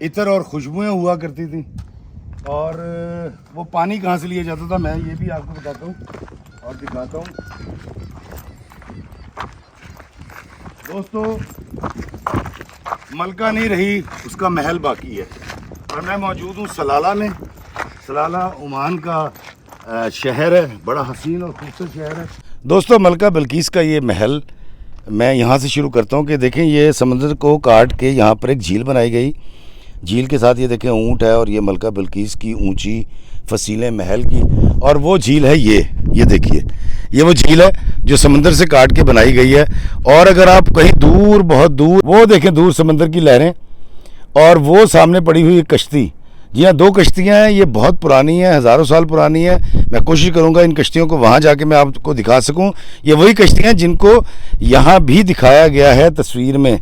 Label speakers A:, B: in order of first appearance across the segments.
A: عطر اور خوشبوئیں ہوا کرتی تھیں، اور وہ پانی کہاں سے لیا جاتا تھا میں یہ بھی آپ کو بتاتا ہوں اور دکھاتا ہوں۔ دوستو ملکہ نہیں رہی، اس کا محل باقی ہے، اور میں موجود ہوں سلالہ میں۔ سلالہ عمان کا شہر ہے، بڑا حسین اور خوبصورت شہر ہے۔ دوستو ملکہ بلقیس کا یہ محل، میں یہاں سے شروع کرتا ہوں کہ دیکھیں یہ سمندر کو کاٹ کے یہاں پر ایک جھیل بنائی گئی، جھیل کے ساتھ یہ دیکھیں اونٹ ہے، اور یہ ملکہ بلقیس کی اونچی فصیلیں محل کی، اور وہ جھیل ہے یہ دیکھیے، یہ وہ جھیل ہے جو سمندر سے کاٹ کے بنائی گئی ہے۔ اور اگر آپ کہیں دور، بہت دور، وہ دیکھیں دور سمندر کی لہریں، اور وہ سامنے پڑی ہوئی کشتی، جی ہاں 2 کشتیاں ہیں، یہ بہت پرانی ہیں، ہزاروں سال پرانی ہے۔ میں کوشش کروں گا ان کشتیوں کو وہاں جا کے میں آپ کو دکھا سکوں۔ یہ وہی کشتیاں ہیں جن کو یہاں بھی دکھایا گیا ہے تصویر میں،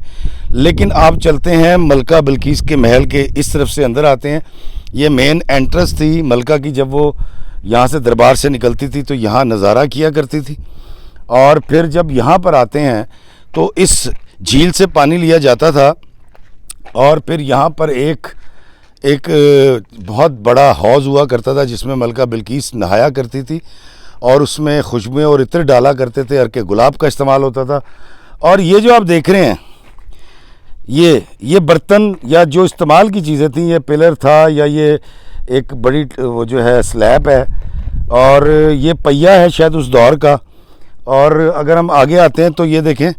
A: لیکن آپ چلتے ہیں ملکہ بلقیس کے محل کے اس طرف سے اندر آتے ہیں۔ یہ مین انٹرنس تھی ملکہ کی، جب وہ یہاں سے دربار سے نکلتی تھی تو یہاں نظارہ کیا کرتی تھی، اور پھر جب یہاں پر آتے ہیں تو اس جھیل سے پانی لیا جاتا تھا، اور پھر یہاں پر ایک بہت بڑا حوض ہوا کرتا تھا جس میں ملکہ بلقیس نہایا کرتی تھی، اور اس میں خوشبوئیں اور عطر ڈالا کرتے تھے، عرق گلاب کا استعمال ہوتا تھا۔ اور یہ جو آپ دیکھ رہے ہیں یہ برتن یا جو استعمال کی چیزیں تھیں، یہ پلر تھا یا یہ ایک بڑی وہ جو ہے سلیب ہے، اور یہ پہیا ہے شاید اس دور کا۔ اور اگر ہم آگے آتے ہیں تو یہ دیکھیں،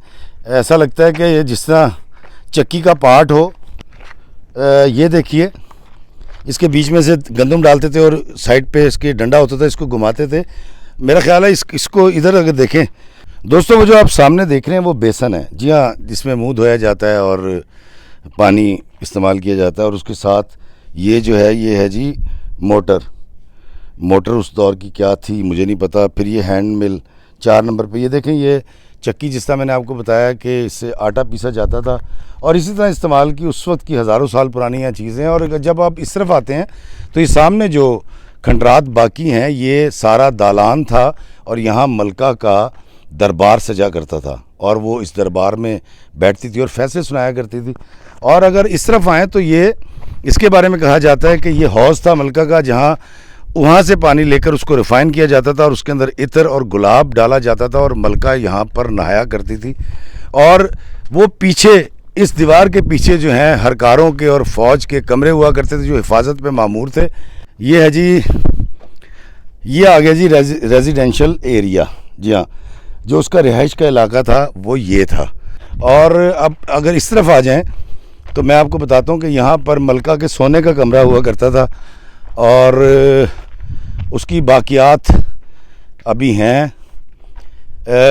A: ایسا لگتا ہے کہ یہ جس طرح چکی کا پارٹ ہو۔ یہ دیکھیے، اس کے بیچ میں سے گندم ڈالتے تھے اور سائڈ پہ اس کے ڈنڈا ہوتا تھا، اس کو گھماتے تھے۔ میرا خیال ہے اس کو ادھر اگر دیکھیں دوستو، وہ جو آپ سامنے دیکھ رہے ہیں وہ بیسن ہے، جی ہاں، جس میں منہ دھویا جاتا ہے اور پانی استعمال کیا جاتا ہے، اور اس کے ساتھ یہ جو ہے یہ ہے جی موٹر اس دور کی کیا تھی مجھے نہیں پتا۔ پھر یہ ہینڈ مل 4 نمبر پہ، یہ دیکھیں یہ چکی، جس طرح میں نے آپ کو بتایا کہ اس سے آٹا پیسا جاتا تھا، اور اسی طرح استعمال کی اس وقت کی ہزاروں سال پرانی یہ چیزیں۔ اور جب آپ اس طرف آتے ہیں تو یہ سامنے جو کھنڈرات باقی ہیں، یہ سارا دالان تھا، اور یہاں ملکہ کا دربار سجا کرتا تھا، اور وہ اس دربار میں بیٹھتی تھی اور فیصلے سنایا کرتی تھی۔ اور اگر اس طرف آئیں تو یہ اس کے بارے میں کہا جاتا ہے کہ یہ حوض تھا ملکہ کا، جہاں وہاں سے پانی لے کر اس کو ریفائن کیا جاتا تھا، اور اس کے اندر عطر اور گلاب ڈالا جاتا تھا، اور ملکہ یہاں پر نہایا کرتی تھی۔ اور وہ پیچھے اس دیوار کے پیچھے جو ہیں ہرکاروں کے اور فوج کے کمرے ہوا کرتے تھے جو حفاظت پہ مامور تھے۔ یہ ہے جی، یہ آ گیا جی ریزیڈینشل ایریا، جی ہاں، جو اس کا رہائش کا علاقہ تھا وہ یہ تھا۔ اور اب اگر اس طرف آ جائیں تو میں آپ کو بتاتا ہوں کہ یہاں پر ملکہ کے سونے کا کمرہ ہوا کرتا تھا، اور اس کی باقیات ابھی ہیں۔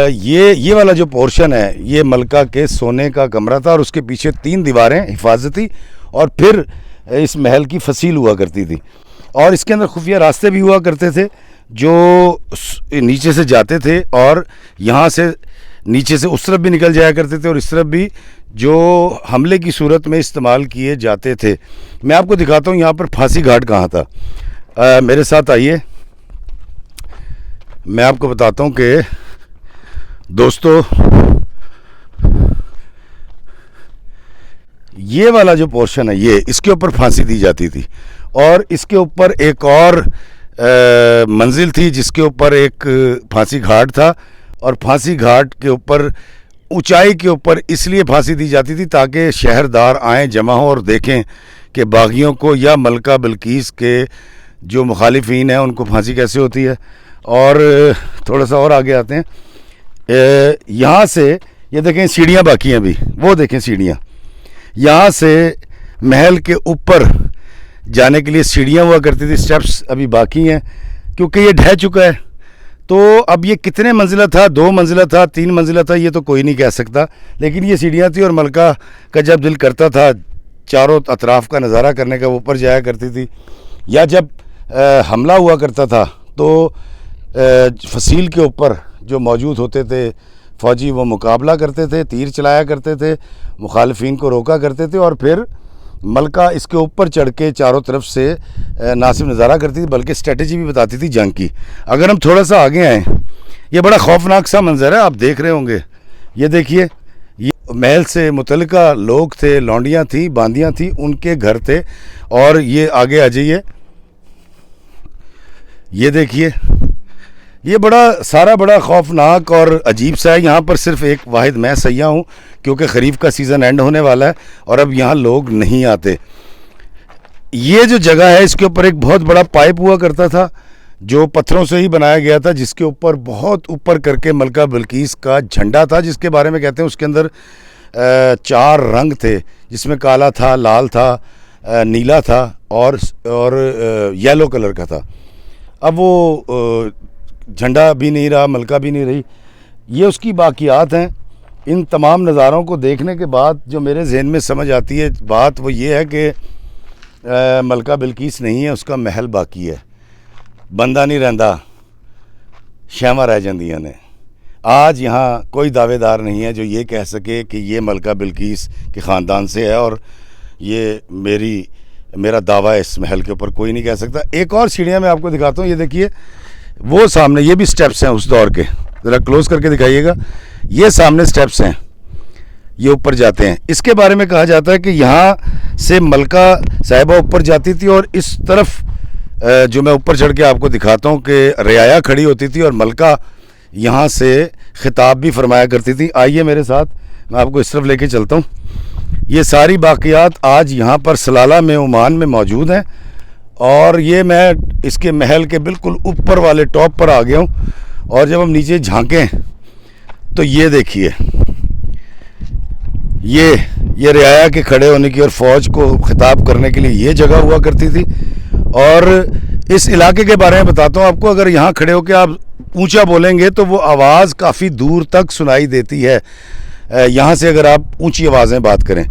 A: یہ والا جو پورشن ہے یہ ملکہ کے سونے کا کمرہ تھا، اور اس کے پیچھے 3 دیواریں حفاظتی، اور پھر اس محل کی فصیل ہوا کرتی تھی، اور اس کے اندر خفیہ راستے بھی ہوا کرتے تھے جو نیچے سے جاتے تھے، اور یہاں سے نیچے سے اس طرف بھی نکل جایا کرتے تھے، اور اس طرف بھی جو حملے کی صورت میں استعمال کیے جاتے تھے۔ میں آپ کو دکھاتا ہوں یہاں پر پھانسی گھاٹ کہاں تھا۔ میرے ساتھ آئیے، میں آپ کو بتاتا ہوں کہ دوستو یہ والا جو پورشن ہے یہ اس کے اوپر پھانسی دی جاتی تھی، اور اس کے اوپر ایک اور منزل تھی جس کے اوپر ایک پھانسی گھاٹ تھا، اور پھانسی گھاٹ کے اوپر اونچائی کے اوپر اس لیے پھانسی دی جاتی تھی تاکہ شہردار آئیں، جمع ہوں اور دیکھیں کہ باغیوں کو یا ملکہ بلقیس کے جو مخالفین ہیں ان کو پھانسی کیسے ہوتی ہے۔ اور تھوڑا سا اور آگے آتے ہیں، یہاں سے یہ دیکھیں سیڑھیاں باقی ہیں، بھی وہ دیکھیں سیڑھیاں، یہاں سے محل کے اوپر جانے کے لیے سیڑھیاں ہوا کرتی تھی، سٹیپس ابھی باقی ہیں کیونکہ یہ ڈھہ چکا ہے۔ تو اب یہ کتنے منزلہ تھا، 2 منزلہ تھا، 3 منزلہ تھا، یہ تو کوئی نہیں کہہ سکتا، لیکن یہ سیڑھیاں تھیں، اور ملکہ کا جب دل کرتا تھا چاروں اطراف کا نظارہ کرنے کا وہ اوپر جایا کرتی تھی، یا جب حملہ ہوا کرتا تھا تو فصیل کے اوپر جو موجود ہوتے تھے فوجی وہ مقابلہ کرتے تھے، تیر چلایا کرتے تھے، مخالفین کو روکا کرتے تھے، اور پھر ملکہ اس کے اوپر چڑھ کے چاروں طرف سے نہ صرف نظارہ کرتی تھی بلکہ اسٹریٹجی بھی بتاتی تھی جنگ کی۔ اگر ہم تھوڑا سا آگے آئیں، یہ بڑا خوفناک سا منظر ہے، آپ دیکھ رہے ہوں گے، یہ دیکھیے، محل سے متعلقہ لوگ تھے، لونڈیاں تھیں، باندیاں تھیں، ان کے گھر تھے. اور یہ آگے آ جائیے، یہ دیکھیے، یہ بڑا خوفناک اور عجیب سا ہے. یہاں پر صرف ایک واحد میں سیاح ہوں کیونکہ خریف کا سیزن اینڈ ہونے والا ہے اور اب یہاں لوگ نہیں آتے. یہ جو جگہ ہے اس کے اوپر ایک بہت بڑا پائپ ہوا کرتا تھا جو پتھروں سے ہی بنایا گیا تھا، جس کے اوپر بہت اوپر کر کے ملکہ بلقیس کا جھنڈا تھا، جس کے بارے میں کہتے ہیں اس کے اندر 4 رنگ تھے، جس میں کالا تھا، لال تھا، نیلا تھا اور یلو کلر کا تھا. اب وہ جھنڈا بھی نہیں رہا، ملکہ بھی نہیں رہی. یہ اس کی باقیات ہیں. ان تمام نظاروں کو دیکھنے کے بعد جو میرے ذہن میں سمجھ آتی ہے بات وہ یہ ہے کہ ملکہ بلقیس نہیں ہے، اس کا محل باقی ہے. بندہ نہیں رہندا، شیواں رہ جاندیاں نے. آج یہاں کوئی دعوے دار نہیں ہے جو یہ کہہ سکے کہ یہ ملکہ بلقیس کے خاندان سے ہے، اور یہ میرا دعویٰ اس محل کے اوپر کوئی نہیں کہہ سکتا. ایک اور سیڑھیاں میں آپ کو دکھاتا ہوں. یہ دیکھیے وہ سامنے، یہ بھی سٹیپس ہیں اس دور کے، ذرا کلوز کر کے دکھائیے گا. یہ سامنے سٹیپس ہیں، یہ اوپر جاتے ہیں. اس کے بارے میں کہا جاتا ہے کہ یہاں سے ملکہ صاحبہ اوپر جاتی تھی اور اس طرف جو میں اوپر چڑھ کے آپ کو دکھاتا ہوں کہ رعایا کھڑی ہوتی تھی اور ملکہ یہاں سے خطاب بھی فرمایا کرتی تھی. آئیے میرے ساتھ، میں آپ کو اس طرف لے کے چلتا ہوں. یہ ساری باقیات آج یہاں پر سلالہ میں عمان میں موجود ہیں، اور یہ میں اس کے محل کے بالکل اوپر والے ٹاپ پر آ گیا ہوں. اور جب ہم نیچے جھانکیں تو یہ دیکھیے، یہ رعایا کے کھڑے ہونے کی اور فوج کو خطاب کرنے کے لیے یہ جگہ ہوا کرتی تھی. اور اس علاقے کے بارے میں بتاتا ہوں آپ کو. اگر یہاں کھڑے ہو کے آپ اونچا بولیں گے تو وہ آواز کافی دور تک سنائی دیتی ہے. یہاں سے اگر آپ اونچی آوازیں بات کریں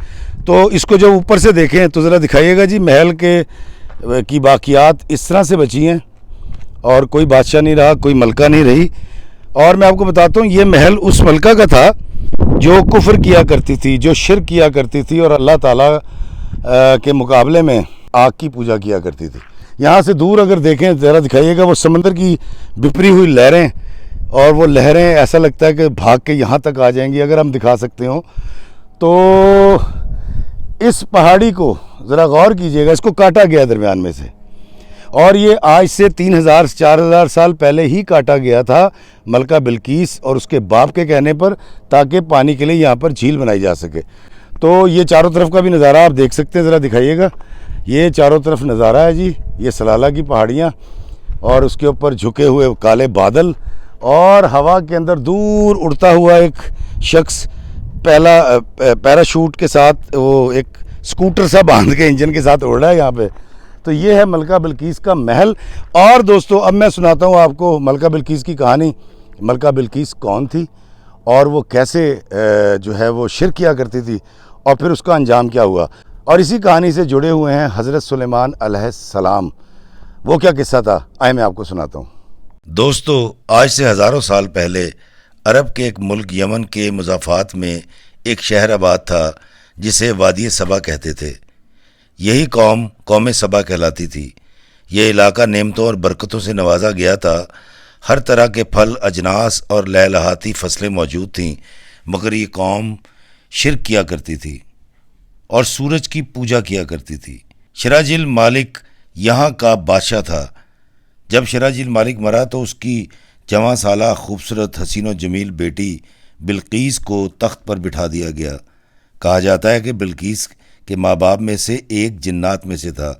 A: تو اس کو جب اوپر سے دیکھیں تو ذرا دکھائیے گا جی. محل کی باقیات اس طرح سے بچی ہیں اور کوئی بادشاہ نہیں رہا، کوئی ملکہ نہیں رہی. اور میں آپ کو بتاتا ہوں یہ محل اس ملکہ کا تھا جو کفر کیا کرتی تھی، جو شرک کیا کرتی تھی اور اللہ تعالیٰ کے مقابلے میں آگ کی پوجا کیا کرتی تھی. یہاں سے دور اگر دیکھیں ذرا دکھائیے گا، وہ سمندر کی بپری ہوئی لہریں، اور وہ لہریں ایسا لگتا ہے کہ بھاگ کے یہاں تک آ جائیں گی اگر ہم دکھا سکتے ہوں. تو اس پہاڑی کو ذرا غور کیجئے گا، اس کو کاٹا گیا درمیان میں سے، اور یہ آج سے 3000-4000 سال پہلے ہی کاٹا گیا تھا ملکہ بلقیس اور اس کے باپ کے کہنے پر، تاکہ پانی کے لیے یہاں پر جھیل بنائی جا سکے. تو یہ چاروں طرف کا بھی نظارہ آپ دیکھ سکتے ہیں، ذرا دکھائیے گا. یہ چاروں طرف نظارہ ہے جی، یہ سلالہ کی پہاڑیاں اور اس کے اوپر جھکے ہوئے کالے بادل، اور ہوا کے اندر دور اڑتا ہوا ایک شخص پیراشوٹ کے ساتھ، وہ ایک سکوٹر سا باندھ کے انجن کے ساتھ اڑ رہا ہے یہاں پہ. تو یہ ہے ملکہ بلقیس کا محل. اور دوستو اب میں سناتا ہوں آپ کو ملکہ بلقیس کی کہانی. ملکہ بلقیس کون تھی اور وہ کیسے جو ہے وہ شرک کیا کرتی تھی اور پھر اس کا انجام کیا ہوا. اور اسی کہانی سے جڑے ہوئے ہیں حضرت سلیمان علیہ السلام. وہ کیا قصہ تھا، آئے میں آپ کو سناتا ہوں. دوستو آج سے ہزاروں سال پہلے عرب کے ایک ملک یمن کے مضافات میں ایک شہر آباد تھا جسے وادی سبا کہتے تھے. یہی قوم سبا کہلاتی تھی. یہ علاقہ نعمتوں اور برکتوں سے نوازا گیا تھا. ہر طرح کے پھل، اجناس اور لہلہاتی فصلیں موجود تھیں، مگر یہ قوم شرک کیا کرتی تھی اور سورج کی پوجا کیا کرتی تھی. شراجیل مالک یہاں کا بادشاہ تھا. جب شراجیل مالک مرا تو اس کی جوان سالہ خوبصورت حسین و جمیل بیٹی بلقیس کو تخت پر بٹھا دیا گیا. کہا جاتا ہے کہ بلقیس کے ماں باپ میں سے ایک جنات میں سے تھا،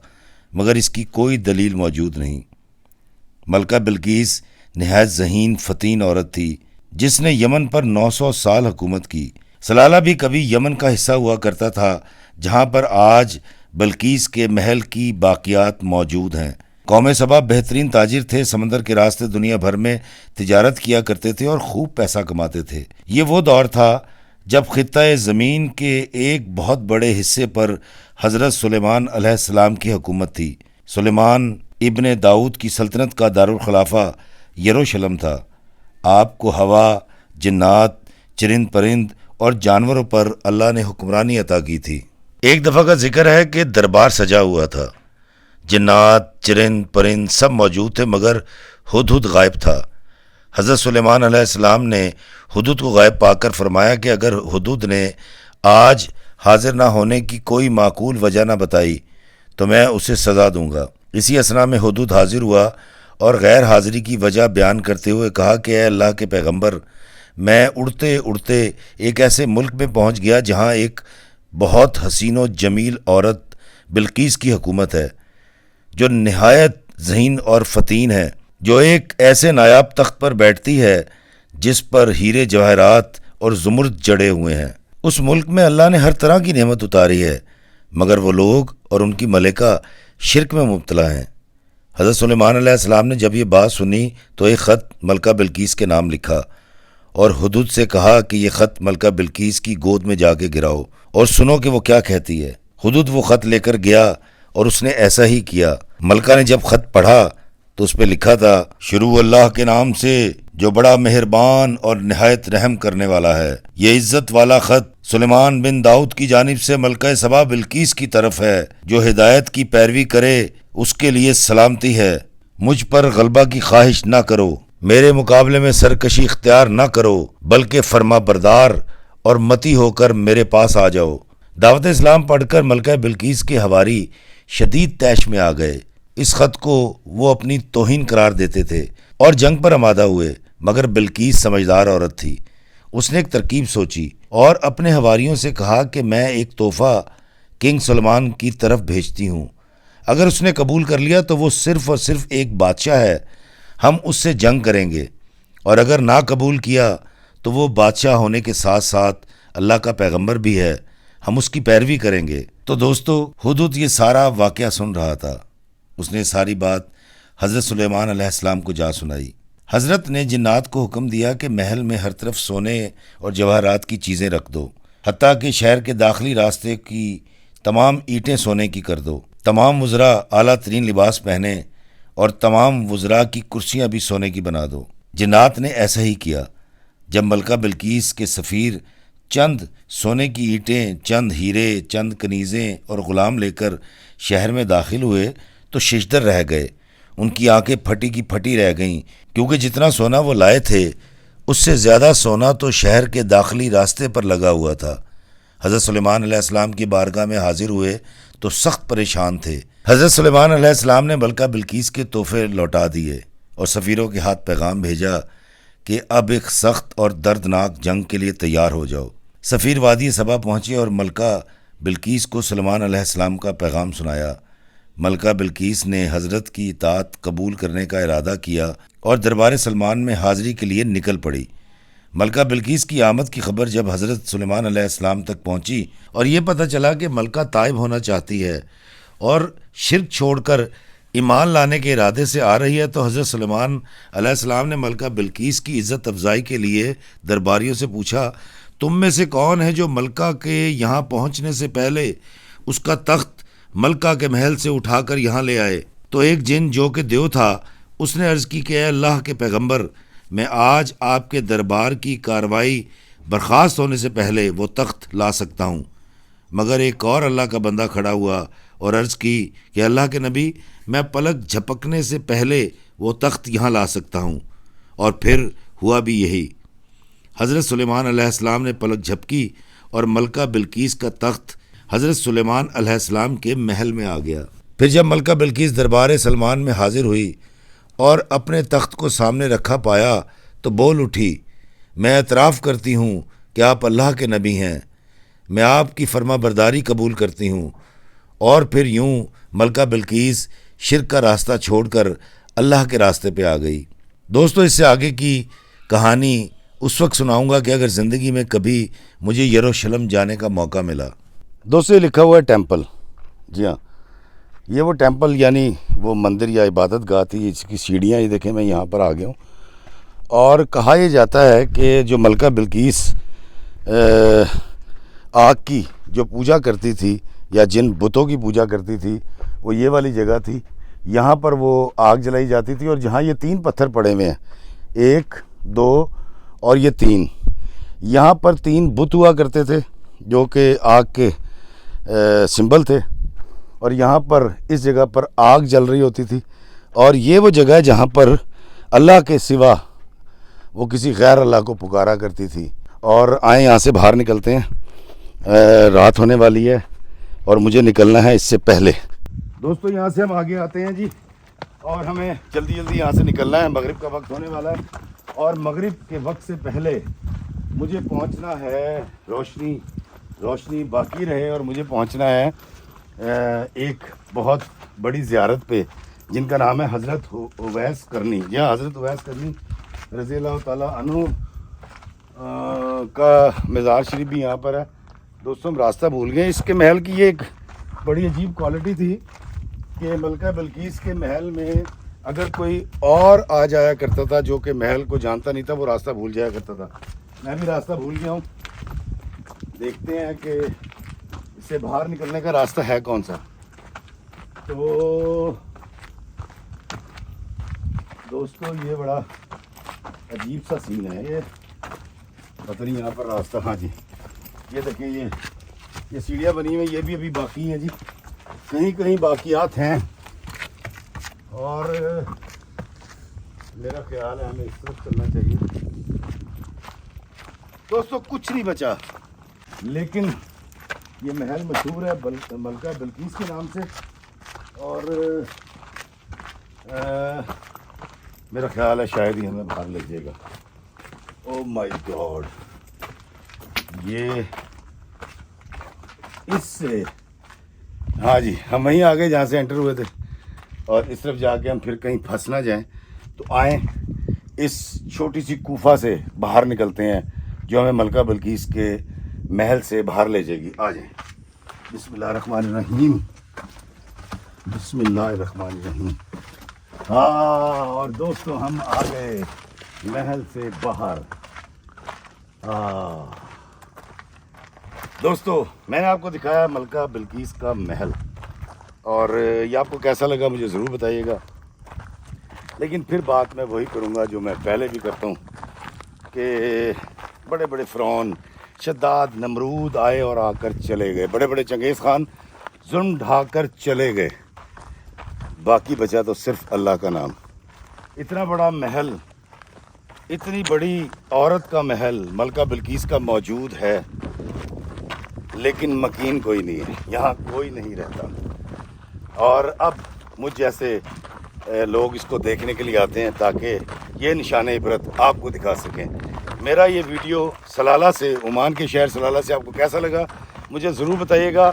A: مگر اس کی کوئی دلیل موجود نہیں. ملکہ بلقیس نہایت ذہین فتین عورت تھی جس نے یمن پر 900 سال حکومت کی. سلالہ بھی کبھی یمن کا حصہ ہوا کرتا تھا جہاں پر آج بلقیس کے محل کی باقیات موجود ہیں. قوم سبا بہترین تاجر تھے. سمندر کے راستے دنیا بھر میں تجارت کیا کرتے تھے اور خوب پیسہ کماتے تھے. یہ وہ دور تھا جب خطہ زمین کے ایک بہت بڑے حصے پر حضرت سلیمان علیہ السلام کی حکومت تھی. سلیمان ابن داؤد کی سلطنت کا دارالخلافہ یروشلم تھا. آپ کو ہوا، جنات، چرند پرند اور جانوروں پر اللہ نے حکمرانی عطا کی تھی. ایک دفعہ کا ذکر ہے کہ دربار سجا ہوا تھا. جنات، چرند پرند سب موجود تھے، مگر ہدہد غائب تھا. حضرت سلیمان علیہ السلام نے حدود کو غائب پا کر فرمایا کہ اگر حدود نے آج حاضر نہ ہونے کی کوئی معقول وجہ نہ بتائی تو میں اسے سزا دوں گا۔ اسی اثنا میں حدود حاضر ہوا اور غیر حاضری کی وجہ بیان کرتے ہوئے کہا کہ اے اللہ کے پیغمبر، میں اڑتے اڑتے ایک ایسے ملک میں پہنچ گیا جہاں ایک بہت حسین و جمیل عورت بلقیس کی حکومت ہے، جو نہایت ذہین اور فتین ہے، جو ایک ایسے نایاب تخت پر بیٹھتی ہے جس پر ہیرے جواہرات اور زمرد جڑے ہوئے ہیں۔ اس ملک میں اللہ نے ہر طرح کی نعمت اتاری ہے، مگر وہ لوگ اور ان کی ملکہ شرک میں مبتلا ہیں۔ حضرت سلیمان علیہ السلام نے جب یہ بات سنی تو ایک خط ملکہ بلقیس کے نام لکھا اور حدود سے کہا کہ یہ خط ملکہ بلقیس کی گود میں جا کے گراؤ اور سنو کہ وہ کیا کہتی ہے۔ حدود وہ خط لے کر گیا اور اس نے ایسا ہی کیا۔ ملکہ نے جب خط پڑھا تو اس پہ لکھا تھا، شروع اللہ کے نام سے جو بڑا مہربان اور نہایت رحم کرنے والا ہے۔ یہ عزت والا خط سلیمان بن داؤد کی جانب سے ملکہ سبا بلقیس کی طرف ہے، جو ہدایت کی پیروی کرے اس کے لیے سلامتی ہے۔ مجھ پر غلبہ کی خواہش نہ کرو، میرے مقابلے میں سرکشی اختیار نہ کرو، بلکہ فرما بردار اور متی ہو کر میرے پاس آ جاؤ۔ دعوت اسلام پڑھ کر ملکہ بلقیس کے حواری شدید طیش میں آ گئے۔ اس خط کو وہ اپنی توہین قرار دیتے تھے اور جنگ پر آمادہ ہوئے، مگر بلقیس سمجھدار عورت تھی۔ اس نے ایک ترکیب سوچی اور اپنے حواریوں سے کہا کہ میں ایک تحفہ کنگ سلمان کی طرف بھیجتی ہوں، اگر اس نے قبول کر لیا تو وہ صرف اور صرف ایک بادشاہ ہے، ہم اس سے جنگ کریں گے، اور اگر نہ قبول کیا تو وہ بادشاہ ہونے کے ساتھ ساتھ اللہ کا پیغمبر بھی ہے، ہم اس کی پیروی کریں گے۔ تو دوستو، حدود یہ سارا واقعہ سن رہا تھا۔ اس نے ساری بات حضرت سلیمان علیہ السلام کو جا سنائی۔ حضرت نے جنات کو حکم دیا کہ محل میں ہر طرف سونے اور جواہرات کی چیزیں رکھ دو، حتیٰ کہ شہر کے داخلی راستے کی تمام اینٹیں سونے کی کر دو، تمام وزراء اعلیٰ ترین لباس پہنے اور تمام وزراء کی کرسیاں بھی سونے کی بنا دو۔ جنات نے ایسا ہی کیا۔ جب ملکہ بلقیس کے سفیر چند سونے کی اینٹیں، چند ہیرے، چند کنیزیں اور غلام لے کر شہر میں داخل ہوئے تو ششدر رہ گئے۔ ان کی آنکھیں پھٹی کی پھٹی رہ گئیں، کیونکہ جتنا سونا وہ لائے تھے اس سے زیادہ سونا تو شہر کے داخلی راستے پر لگا ہوا تھا۔ حضرت سلیمان علیہ السلام کی بارگاہ میں حاضر ہوئے تو سخت پریشان تھے۔ حضرت سلیمان علیہ السلام نے ملکہ بلقیس کے تحفے لوٹا دیے اور سفیروں کے ہاتھ پیغام بھیجا کہ اب ایک سخت اور دردناک جنگ کے لیے تیار ہو جاؤ۔ سفیر وادی سبا پہنچے اور ملکہ بلقیس کو سلیمان علیہ السلام کا پیغام سنایا۔ ملکہ بلقیس نے حضرت کی اطاعت قبول کرنے کا ارادہ کیا اور دربار سلمان میں حاضری کے لیے نکل پڑی۔ ملکہ بلقیس کی آمد کی خبر جب حضرت سلیمان علیہ السلام تک پہنچی اور یہ پتہ چلا کہ ملکہ تائب ہونا چاہتی ہے اور شرک چھوڑ کر ایمان لانے کے ارادے سے آ رہی ہے، تو حضرت سلیمان علیہ السلام نے ملکہ بلقیس کی عزت افزائی کے لیے درباریوں سے پوچھا، تم میں سے کون ہے جو ملکہ کے یہاں پہنچنے سے پہلے اس کا تخت ملکہ کے محل سے اٹھا کر یہاں لے آئے؟ تو ایک جن جو کہ دیو تھا، اس نے عرض کی کہ اے اللہ کے پیغمبر، میں آج آپ کے دربار کی کاروائی برخاست ہونے سے پہلے وہ تخت لا سکتا ہوں۔ مگر ایک اور اللہ کا بندہ کھڑا ہوا اور عرض کی کہ اللہ کے نبی، میں پلک جھپکنے سے پہلے وہ تخت یہاں لا سکتا ہوں، اور پھر ہوا بھی یہی۔ حضرت سلیمان علیہ السلام نے پلک جھپکی اور ملکہ بلقیس کا تخت حضرت سلیمان علیہ السلام کے محل میں آ گیا۔ پھر جب ملکہ بلقیس دربار سلمان میں حاضر ہوئی اور اپنے تخت کو سامنے رکھا پایا تو بول اٹھی، میں اعتراف کرتی ہوں کہ آپ اللہ کے نبی ہیں، میں آپ کی فرما برداری قبول کرتی ہوں۔ اور پھر یوں ملکہ بلقیس شرک کا راستہ چھوڑ کر اللہ کے راستے پہ آ گئی۔ دوستو، اس سے آگے کی کہانی اس وقت سناؤں گا کہ اگر زندگی میں کبھی مجھے یروشلم جانے کا موقع ملا۔ دوستو، یہ لکھا ہوا ہے ٹیمپل، جی ہاں، یہ وہ ٹیمپل یعنی وہ مندر یا عبادت گاہ تھی۔ اس کی سیڑھیاں یہ دیکھیں، میں یہاں پر آ گیا ہوں، اور کہا یہ جاتا ہے کہ جو ملکہ بلقیس آگ کی جو پوجا کرتی تھی یا جن بتوں کی پوجا کرتی تھی، وہ یہ والی جگہ تھی۔ یہاں پر وہ آگ جلائی جاتی تھی، اور جہاں یہ 3 پتھر پڑے ہوئے ہیں، 1 2 اور یہ 3، یہاں پر 3 بت ہوا کرتے تھے جو کہ آگ کے سمبل تھے، اور یہاں پر اس جگہ پر آگ جل رہی ہوتی تھی، اور یہ وہ جگہ ہے جہاں پر اللہ کے سوا وہ کسی غیر اللہ کو پکارا کرتی تھی. اور آئیں یہاں سے باہر نکلتے ہیں, رات ہونے والی ہے اور مجھے نکلنا ہے اس سے پہلے. دوستو یہاں سے ہم آگے آتے ہیں جی, اور ہمیں جلدی جلدی یہاں سے نکلنا ہے. مغرب کا وقت ہونے والا ہے اور مغرب کے وقت سے پہلے مجھے پہنچنا ہے, روشنی باقی رہے, اور مجھے پہنچنا ہے ایک بہت بڑی زیارت پہ جن کا نام ہے حضرت اویس کرنی. جہاں حضرت اویس کرنی رضی اللہ تعالیٰ عنہ کا مزار شریف بھی یہاں پر ہے. دوستوں ہم راستہ بھول گئے. اس کے محل کی یہ ایک بڑی عجیب کوالٹی تھی کہ ملکہ بلقیس کے محل میں اگر کوئی اور آ جایا کرتا تھا جو کہ محل کو جانتا نہیں تھا, وہ راستہ بھول جایا کرتا تھا. میں بھی راستہ بھول گیا ہوں. دیکھتے ہیں کہ اس سے باہر نکلنے کا راستہ ہے کون سا. تو دوستو یہ بڑا عجیب سا سین ہے. یہ پتہ نہیں یہاں پر راستہ, ہاں جی یہ دیکھیں یہ سیڑھیاں بنی ہوئی, یہ بھی ابھی باقی ہیں جی, کہیں کہیں باقیات ہیں. اور میرا خیال ہے ہمیں اس طرف چلنا چاہیے. دوستو کچھ نہیں بچا, لیکن یہ محل مشہور ہے ملکہ بلقیس کے نام سے. اور میرا خیال ہے شاید ہی ہمیں باہر لگ جائے گا. او مائی گاڈ, یہ اس سے, ہاں جی ہم وہیں آگے جہاں سے انٹر ہوئے تھے, اور اس طرف جا کے ہم پھر کہیں پھنس نہ جائیں. تو آئیں اس چھوٹی سی کوفہ سے باہر نکلتے ہیں جو ہمیں ملکہ بلقیس کے محل سے باہر لے جائے گی. آ جائیں. بسم اللہ الرحمن الرحیم, بسم اللہ الرحمن الرحیم. ہاں اور دوستو ہم آ گئے محل سے باہر. دوستو میں نے آپ کو دکھایا ملکہ بلقیس کا محل, اور یہ آپ کو کیسا لگا مجھے ضرور بتائیے گا. لیکن پھر بات میں وہی کروں گا جو میں پہلے بھی کرتا ہوں کہ بڑے بڑے فرعون شداد نمرود آئے اور آ کر چلے گئے. بڑے بڑے چنگیز خان ظلم ڈھا کر چلے گئے, باقی بچا تو صرف اللہ کا نام. اتنا بڑا محل, اتنی بڑی عورت کا محل ملکہ بلقیس کا موجود ہے, لیکن مکین کوئی نہیں ہے, یہاں کوئی نہیں رہتا. اور اب مجھ جیسے لوگ اس کو دیکھنے کے لیے آتے ہیں تاکہ یہ نشان عبرت آپ کو دکھا سکیں. میرا یہ ویڈیو سلالہ سے, عمان کے شہر سلالہ سے آپ کو کیسا لگا مجھے ضرور بتائیے گا,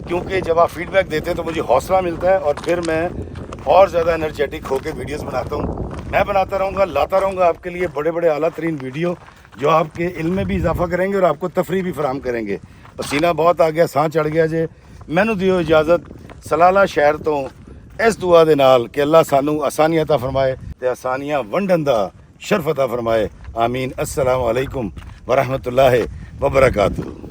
A: کیونکہ جب آپ فیڈ بیک دیتے ہیں تو مجھے حوصلہ ملتا ہے, اور پھر میں اور زیادہ انرجیٹک ہو کے ویڈیوز بناتا ہوں. میں بناتا رہوں گا, لاتا رہوں گا آپ کے لیے بڑے بڑے اعلیٰ ترین ویڈیو جو آپ کے علم میں بھی اضافہ کریں گے اور آپ کو تفریح بھی فراہم کریں گے. پسینہ بہت آ گیا, سانس چڑھ گیا جے. مینوں دیو اجازت سلالہ شہر تو اس دعا دے نال کہ اللہ سانو آسانیاں عطا فرمائے تے آسانیاں ونڈن دا شرف عطا فرمائے. آمین. السلام علیکم ورحمۃ اللہ وبرکاتہ.